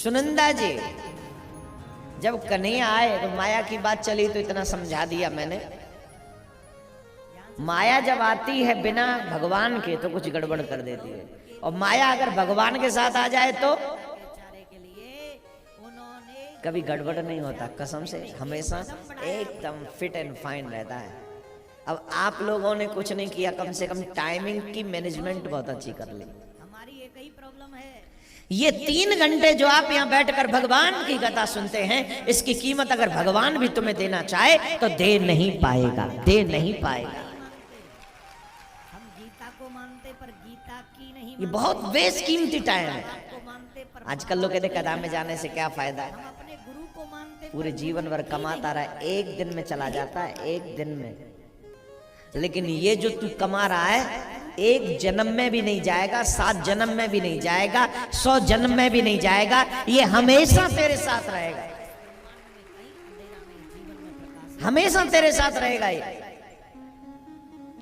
सुनंदा जी जब कन्हैया आए तो माया की बात चली तो इतना समझा दिया मैंने। माया जब आती है बिना भगवान के तो कुछ गड़बड़ कर देती है, और माया अगर भगवान के साथ आ जाए तो कभी गड़बड़ नहीं होता, कसम से हमेशा एकदम फिट एंड फाइन रहता है। अब आप लोगों ने कुछ नहीं किया, कम से कम टाइमिंग की मैनेजमेंट बहुत अच्छी कर ली। हमारी एक ही प्रॉब्लम है, ये 3 घंटे जो आप यहाँ बैठकर भगवान की कथा सुनते हैं, इसकी कीमत अगर भगवान भी तुम्हें देना चाहे तो दे नहीं पाएगा, दे नहीं पाएगा। हम गीता को मानते पर गीता की नहीं, ये बहुत बेशकीमती टाइम है। को मानते पर आजकल लोग कहते कथा में जाने से क्या फायदा है, हम अपने गुरु को मानते पूरे जीवन भर कमाता रहा, एक दिन में चला जाता है, एक दिन में। लेकिन ये जो तू कमा रहा है एक जन्म में भी नहीं जाएगा, 7 जन्म में भी नहीं जाएगा, 100 जन्म में भी नहीं जाएगा, ये हमेशा तेरे साथ रहेगा, हमेशा तेरे साथ रहेगा ये।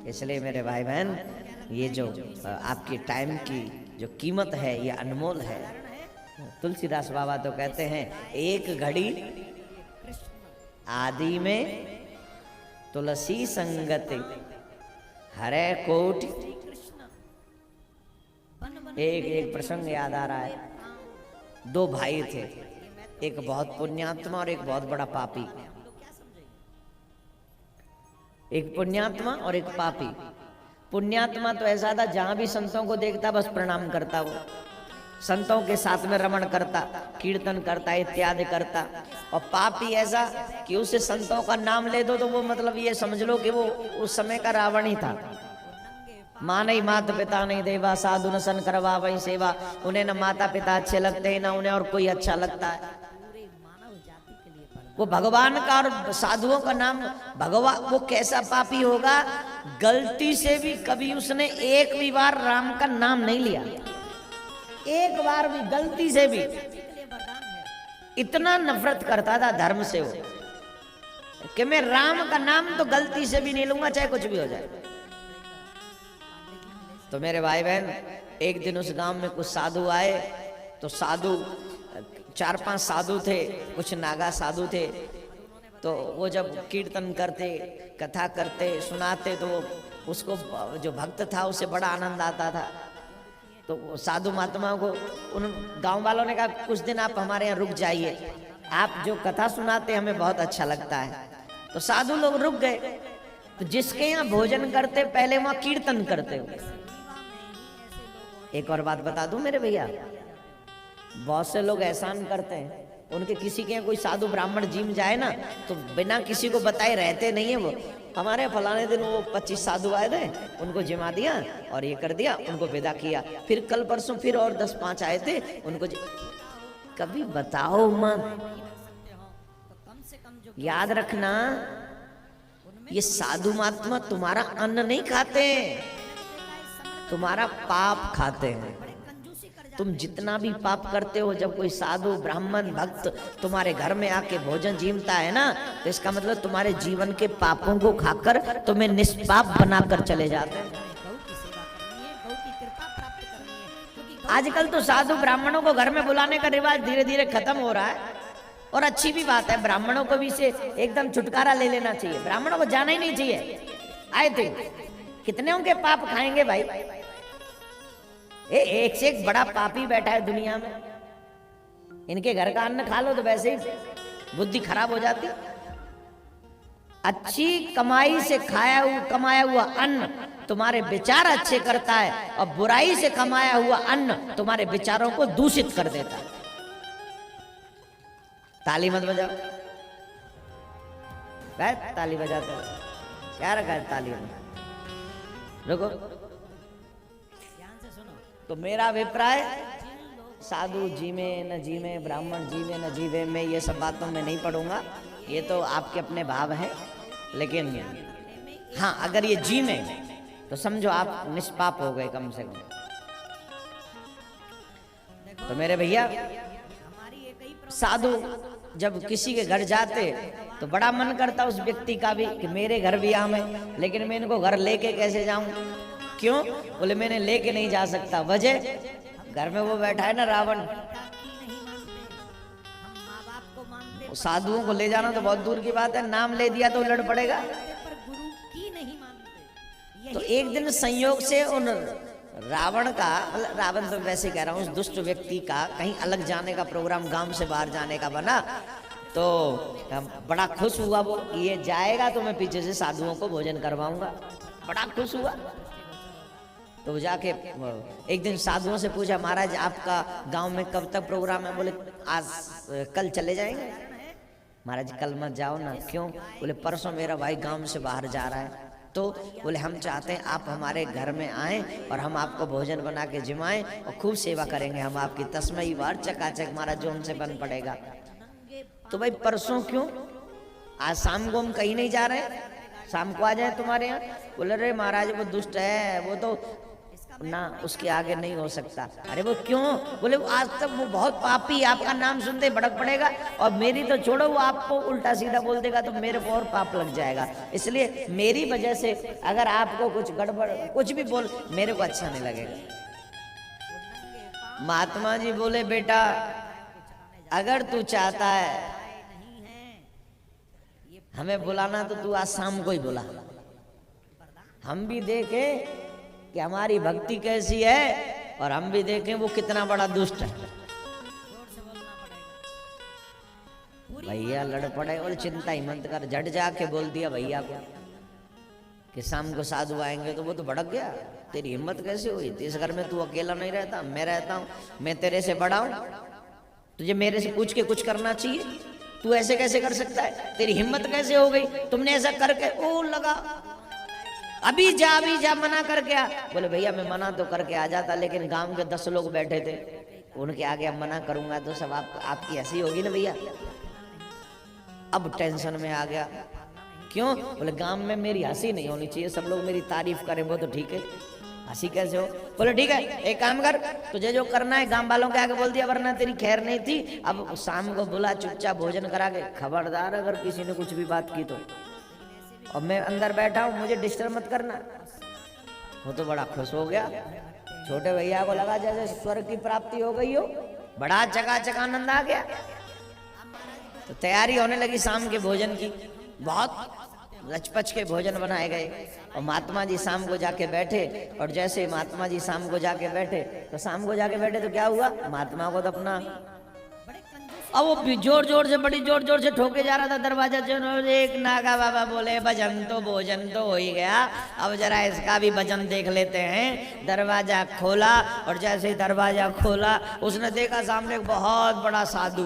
इसलिए मेरे भाई बहन, ये जो आपकी टाइम की जो कीमत है ये अनमोल है। तुलसीदास बाबा तो कहते हैं एक घड़ी आदि में तुलसी संगति हरे कोटि। एक प्रसंग याद आ रहा है। 2 भाई थे, एक बहुत पुण्यात्मा और एक बहुत बड़ा पापी। एक पुण्यात्मा और एक पापी। पुण्यात्मा तो ऐसा था जहां भी संतों को देखता बस प्रणाम करता, वो संतों के साथ में रमण करता, कीर्तन करता, इत्यादि करता। और पापी ऐसा कि उसे संतों का नाम ले दो तो वो मतलब ये समझ लो कि वो उस समय का रावण ही था। माँ नहीं माता पिता नहीं देवा, साधु न सन करवा वही सेवा। उन्हें न माता पिता अच्छे लगते हैं, ना उन्हें और कोई अच्छा लगता है। वो भगवान का और साधुओं का नाम भगवान, वो कैसा पापी होगा, गलती से भी कभी उसने एक भी बार राम का नाम नहीं लिया, एक बार भी गलती से भी। इतना नफरत करता था धर्म से वो कि मैं राम का नाम तो गलती से भी नहीं लूंगा, चाहे कुछ भी हो जाए। तो मेरे भाई बहन, एक दिन उस गांव में कुछ साधु आए। तो साधु 4-5 साधु थे, कुछ नागा साधु थे। तो वो जब कीर्तन करते, कथा करते, सुनाते तो उसको जो भक्त था उसे बड़ा आनंद आता था। तो साधु महात्माओं को उन गांव वालों ने कहा कुछ दिन आप हमारे यहाँ रुक जाइए, आप जो कथा सुनाते हमें बहुत अच्छा लगता है। तो साधु लोग रुक गए। तो जिसके यहाँ भोजन करते पहले वहां कीर्तन करते हो। एक और बात बता दूं मेरे भैया, बहुत से लोग एहसान करते हैं, उनके किसी के यहाँ कोई साधु ब्राह्मण जिम जाए ना तो बिना किसी को बताए रहते नहीं है। वो हमारे फलाने दिन वो 25 साधु आए थे, उनको जिमा दिया और ये कर दिया, उनको विदा किया। फिर कल परसों फिर और 10-5 आए थे, उनको कभी बताओ मत। याद रखना, ये साधु महात्मा तुम्हारा अन्न नहीं खाते, तुम्हारा पाप खाते हैं। तुम जितना भी पाप करते हो, जब कोई साधु ब्राह्मण भक्त तुम्हारे घर में आके भोजन जीमता है ना, तो इसका मतलब तुम्हारे जीवन के पापों को खाकर तुम्हें निष्पाप बनाकर चले जाते हैं। आजकल तो साधु ब्राह्मणों को घर में बुलाने का रिवाज धीरे धीरे खत्म हो रहा है, और अच्छी भी बात है। ब्राह्मणों को भी से एकदम छुटकारा ले लेना चाहिए, ब्राह्मणों को जाना ही नहीं चाहिए। आए थे कितने उनके पाप खाएंगे भाई। एक से एक बड़ा पापी बैठा है दुनिया में, इनके घर का अन्न खा लो तो वैसे ही बुद्धि खराब हो जाती। अच्छी कमाई से कमाया हुआ अन्न तुम्हारे विचार अच्छे करता है, और बुराई से कमाया हुआ अन्न तुम्हारे विचारों को दूषित कर देता है। ताली मत बजाओ, ताली बजाते हो क्या रखा है ताली में, रुको। तो मेरा अभिप्राय, साधु जीवे न जीवे, ब्राह्मण जीवे न जीवे, मैं ये सब बातों में नहीं पढ़ूंगा, ये तो आपके अपने भाव हैं। लेकिन हाँ, अगर ये जीवे तो समझो आप निष्पाप हो गए कम से कम। तो मेरे भैया, साधु जब किसी के घर जाते तो बड़ा मन करता उस व्यक्ति का भी कि मेरे घर भी आम है, लेकिन मैं इनको घर लेके कैसे जाऊं। क्यों? बोले मैंने लेके नहीं जा सकता। वजह, घर में वो बैठा है ना रावण, साधुओं को ले जाना तो बहुत दूर की बात है, नाम ले दिया तो लड़ पड़ेगा। पर गुरु की नहीं मानते। तो एक दिन संयोग से उन रावण का, मतलब रावण तो वैसे कह रहा हूँ, उस दुष्ट व्यक्ति का कहीं अलग जाने का प्रोग्राम, गांव से बाहर जाने का बना। तो बड़ा खुश हुआ वो कि ये जाएगा तो मैं पीछे से साधुओं को भोजन करवाऊंगा। बड़ा खुश हुआ। तो जाके एक दिन साधुओं से पूछा, महाराज आपका गांव में कब तक प्रोग्राम है? बोले आज कल चले जाएंगे। महाराज कल मत जाओ ना। क्यों? बोले परसों मेरा भाई गांव से बाहर जा रहा है। तो बोले हम चाहते हैं आप हमारे घर में आएं और हम आपको भोजन बना के जिमाएं और खूब सेवा करेंगे हम आपकी। तस्मई बार चकाचक महाराज जो उनसे बन पड़ेगा। तो भाई परसों क्यों? आज शाम को हम कहीं नहीं जा रहे हैं, शाम को आ जाए तुम्हारे यहाँ। बोले रे महाराज वो दुष्ट है, वो तो ना उसके आगे नहीं हो सकता। अरे वो क्यों? बोले आज तक वो बहुत पापी, आपका नाम सुनते भड़क पड़ेगा और मेरी तो छोड़ो, वो आपको उल्टा सीधा बोल देगा तो मेरे को और पाप लग जाएगा। इसलिए मेरी वजह से अगर आपको कुछ गड़बड़ कुछ भी बोल, मेरे को अच्छा नहीं लगेगा। महात्मा जी बोले बेटा अगर तू चाहता है हमें बुलाना तो तू आज शाम को ही बुला, हम भी देखें कि हमारी भक्ति कैसी है और हम भी देखें वो कितना बड़ा दुष्ट है। भैया लड़ पड़े। और चिंता ही मत कर, झट जाके बोल दिया भैया को कि शाम को साधु आएंगे। तो वो तो भड़क गया, तेरी हिम्मत कैसे हुई? इस घर में तू अकेला नहीं रहता, मैं रहता हूँ, मैं तेरे से बड़ा हूँ, तुझे मेरे से पूछ के कुछ करना चाहिए, तू ऐसे कैसे कर सकता है? तेरी हिम्मत कैसे हो गई? तुमने ऐसा करके ओ लगा, अभी जा मना करके आ। बोले भैया मैं मना तो करके आ जाता, लेकिन गांव के 10 लोग बैठे थे, उनके आगे अब मना करूंगा तो सब आपकी हंसी होगी ना भैया। अब टेंशन में आ गया। क्यों? बोले गांव में मेरी हंसी नहीं होनी चाहिए, सब लोग मेरी तारीफ करें वो तो ठीक है, हंसी कैसे हो? बोले ठीक है एक काम कर, तुझे जो करना है गांव वालों के आगे बोल दिया, वरना तेरी खैर नहीं थी। अब शाम को बुला, चुपचाप भोजन करा के, खबरदार अगर किसी ने कुछ भी बात की तो, और मैं अंदर बैठा हूँ, मुझे डिस्टर्ब मत करना। वो तो बड़ा खुश हो गया। छोटे भैया को लगा जैसे स्वर्ग की प्राप्ति हो गई हो, बड़ा चकाचक आनंद आ गया। तो तैयारी होने लगी शाम के भोजन की, बहुत लचपच के भोजन बनाए गए। और महात्मा जी शाम को जाके बैठे, और जैसे महात्मा जी शाम को जाके बैठे तो क्या हुआ? महात्मा को तो अपना, अब वो जोर जोर से, बड़ी जोर जोर से ठोके जा रहा था दरवाजा। एक नागा बाबा बोले भजन तो भोजन तो हो ही गया, अब जरा इसका भी भजन देख लेते हैं। दरवाजा खोला, और जैसे ही दरवाजा खोला उसने देखा सामने एक बहुत बड़ा साधु,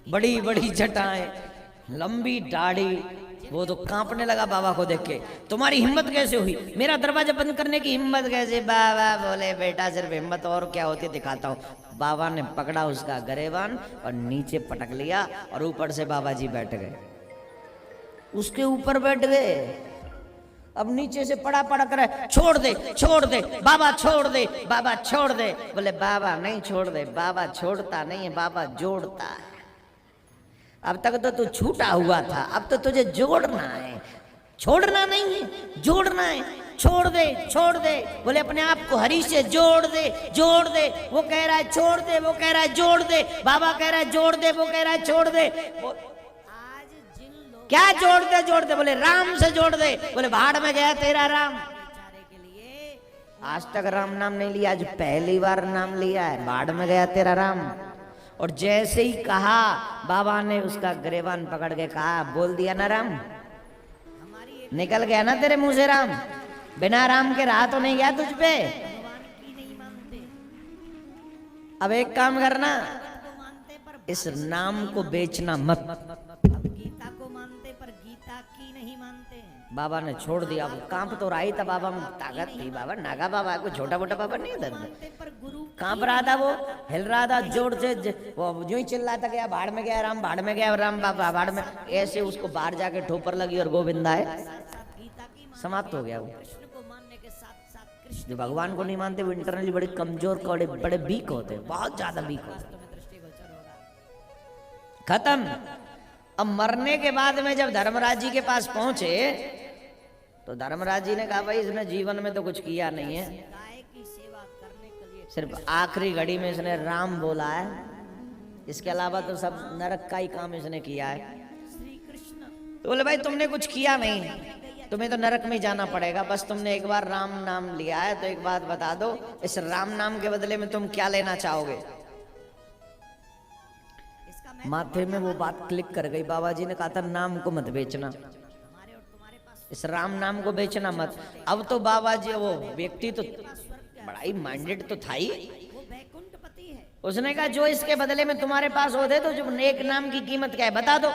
बड़ी बड़ी जटाएं, लंबी दाढ़ी। वो तो कांपने लगा बाबा को देख के। तुम्हारी हिम्मत कैसे हुई? मेरा दरवाजा बंद करने की हिम्मत कैसे? बाबा बोले बेटा सिर्फ हिम्मत और क्या होती है दिखाता हूँ। बाबा ने पकड़ा उसका गरेबान और नीचे पटक लिया, और ऊपर से बाबा जी बैठ गए, उसके ऊपर बैठ गए। अब नीचे से पड़ा कर रहा है, छोड़ दे बाबा, छोड़ दे बाबा, छोड़ दे। बोले बाबा नहीं छोड़ दे, बाबा छोड़ता नहीं है, बाबा जोड़ता है। अब तक तो तू छूटा हुआ था, अब तो तुझे जोड़ना है, छोड़ना नहीं है, जोड़ना है। छोड़ दे। बोले अपने आप को हरि से जोड़ दे। वो कह रहा है छोड़ दे, वो कह रहा है जोड़ दे। बाबा कह रहा है जोड़ दे, वो कह रहा है छोड़ दे। क्या जोड़ दे? बोले राम से जोड़ दे। बोले भाड़ में गया तेरा राम। आज तक राम नाम नहीं लिया, आज पहली बार नाम लिया है। भाड़ में गया तेरा राम। और जैसे ही कहा, बाबा ने उसका गरेबान पकड़ के कहा, बोल दिया ना राम, निकल गया ना तेरे मुंह से राम। बिना राम के रहा तो नहीं गया तुझ पे। अब एक काम करना, इस नाम को बेचना मत। गीता को मानते पर गीता की नहीं मानते। बाबा ने छोड़ दिया। वो कांप तो रही था, बाबा में ताकत थी। बाबा नागा बाबा, कोई छोटा मोटा बाबा नहीं था, कांप रहा था, वो हिल रहा था जोर से। वो जो ही चिल्ला था, गया भाड़ में गया राम, भाड़ में गया राम, बाबा भाड़ में। ऐसे उसको बाहर जाके ठोपर लगी और गोविंदा है, समाप्त हो गया। वो जो भगवान को नहीं मानते वो इंटरनली बड़े कमजोर, बड़े वीक होते हैं, बहुत ज्यादा वीक होते हैं। खत्म। अब मरने के बाद में जब धर्मराज जी के पास पहुंचे तो धर्मराज जी ने कहा भाई इसने जीवन में तो कुछ किया नहीं है, सिर्फ आखिरी घड़ी में इसने राम बोला है, इसके अलावा तो सब नरक का ही काम इसने किया है। श्री कृष्ण तो बोले भाई तुमने कुछ किया नहीं, तुम्हें तो नरक में ही जाना पड़ेगा, बस तुमने एक बार राम नाम लिया है तो एक बात बता दो, इस राम नाम के बदले में तुम क्या लेना चाहोगे? इसका माथे में वो बात क्लिक कर गई। बाबा जी ने कहा था नाम को मत बेचना, हमारे और तुम्हारे पास इस राम नाम को बेचना मत। अब तो बाबा जी वो व्यक्ति तो बड़ा ही माइंडेड तो था ही, वो वैकुंठपति है। उसने कहा जो इसके बदले में तुम्हारे पास हो दे दो, जो एक नाम की कीमत क्या है बता दो,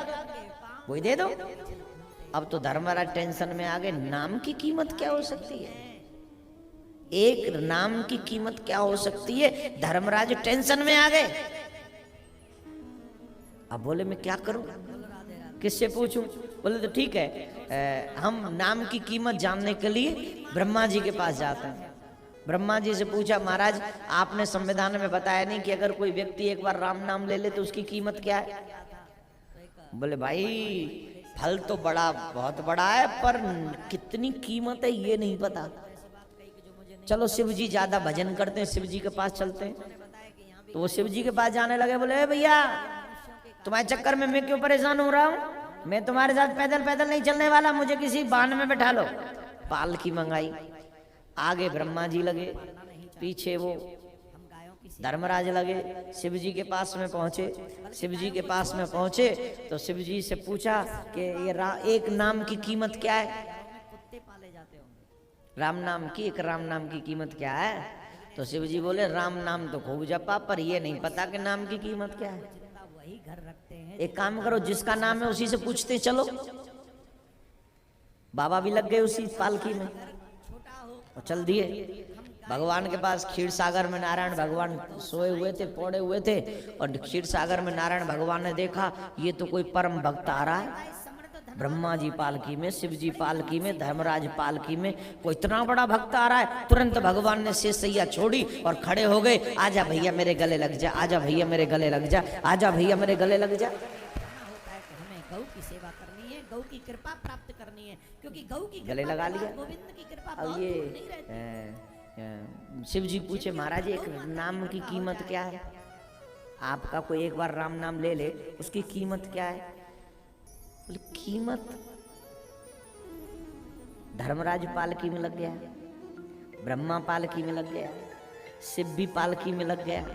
वही दे दो। अब तो धर्मराज टेंशन में आ गए, नाम की कीमत क्या हो सकती है, एक नाम की कीमत क्या हो सकती है? धर्मराज टेंशन में आ गए। अब बोले मैं क्या करूं, किससे पूछूं? बोले तो ठीक है, हम नाम की कीमत जानने के लिए ब्रह्मा जी के पास जाते हैं। ब्रह्मा जी से पूछा महाराज आपने संविधान में बताया नहीं कि अगर कोई व्यक्ति एक बार राम नाम ले ले तो उसकी कीमत क्या है? बोले भाई फल तो बड़ा बहुत बड़ा है, पर कितनी कीमत है ये नहीं पता। चलो शिव जी ज्यादा भजन करते हैं, शिव जी के पास चलते हैं। तो वो शिव जी के पास जाने लगे। बोले ए भैया तुम्हारे चक्कर में मैं क्यों परेशान हो रहा हूँ, मैं तुम्हारे साथ पैदल पैदल नहीं चलने वाला, मुझे किसी वाहन में बैठा लो। पालकी मंगाई, आगे ब्रह्मा जी लगे, पीछे वो धर्मराज लगे। शिव जी के पास में पहुंचे, शिव जी के पास में पहुंचे तो शिव जी से पूछा कि ये एक नाम की कीमत क्या है? कुत्ते पाले जाते होंगे। राम नाम की, एक राम नाम की कीमत क्या है? तो शिव जी बोले राम नाम तो खूब जपा, पर ये नहीं पता कि नाम की कीमत क्या है। वही घर रखते हैं। एक काम करो, जिसका नाम है उसी से पूछते चलो। बाबा भी लग गए उसी पालकी में और चल दिए भगवान के पास। क्षीर सागर में नारायण भगवान सोए हुए थे, पौड़े हुए थे, और क्षीर सागर में नारायण भगवान ने देखा ये तो कोई परम भक्त आ रहा है। ब्रह्मा जी पालकी में, शिव जी पालकी में, धर्मराज पालकी में, कोई इतना बड़ा भक्त आ रहा है। तुरंत भगवान ने शेषैया छोड़ी और खड़े हो गए। आजा भैया मेरे गले लग जा, आजा भैया मेरे गले लग जा, आजा भैया मेरे गले लग जा। होता है कि हमें गौ की सेवा करनी है, गौ की कृपा प्राप्त करनी है, क्योंकि गौ की गले लगा लिया। गोविंद की कृपा अब बहुत ये दूर नहीं रहती। शिव जी पूछे महाराज एक नाम की कीमत क्या है? आपका कोई एक बार राम नाम ले ले उसकी कीमत क्या है? बोले कीमत, धर्मराज पालकी में लग गया, ब्रह्मा पालकी में लग गया, शिव भी पालकी में लग गया,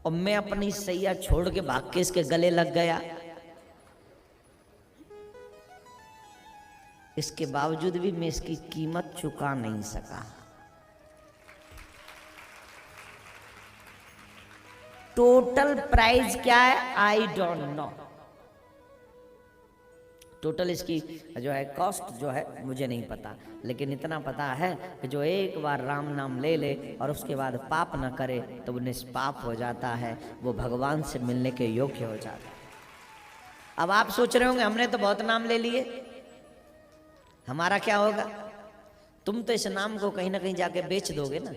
और मैं अपनी सैया छोड़ के भाग के इसके गले लग गया। इसके बावजूद भी मैं इसकी कीमत चुका नहीं सका। टोटल प्राइस क्या है आई डोंट नो, टोटल इसकी जो है कॉस्ट जो है मुझे नहीं पता, लेकिन इतना पता है कि जो एक बार राम नाम ले ले और उसके बाद पाप न करे तो वो निष्पाप हो जाता है, वो भगवान से मिलने के योग्य हो जाता है। अब आप सोच रहे होंगे हमने तो बहुत नाम ले लिए, हमारा क्या होगा? तुम तो इस नाम को कहीं ना कहीं जाके बेच दोगे ना।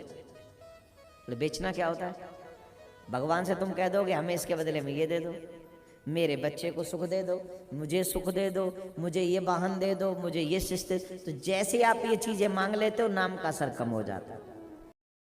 बेचना क्या होता है? भगवान से तुम कह दोगे हमें इसके बदले में ये दे दो, मेरे बच्चे को सुख दे दो, मुझे सुख दे दो, मुझे ये वाहन दे दो, मुझे ये शिष्ट। तो जैसे आप ये चीजें मांग लेते हो नाम का असर कम हो जाता है।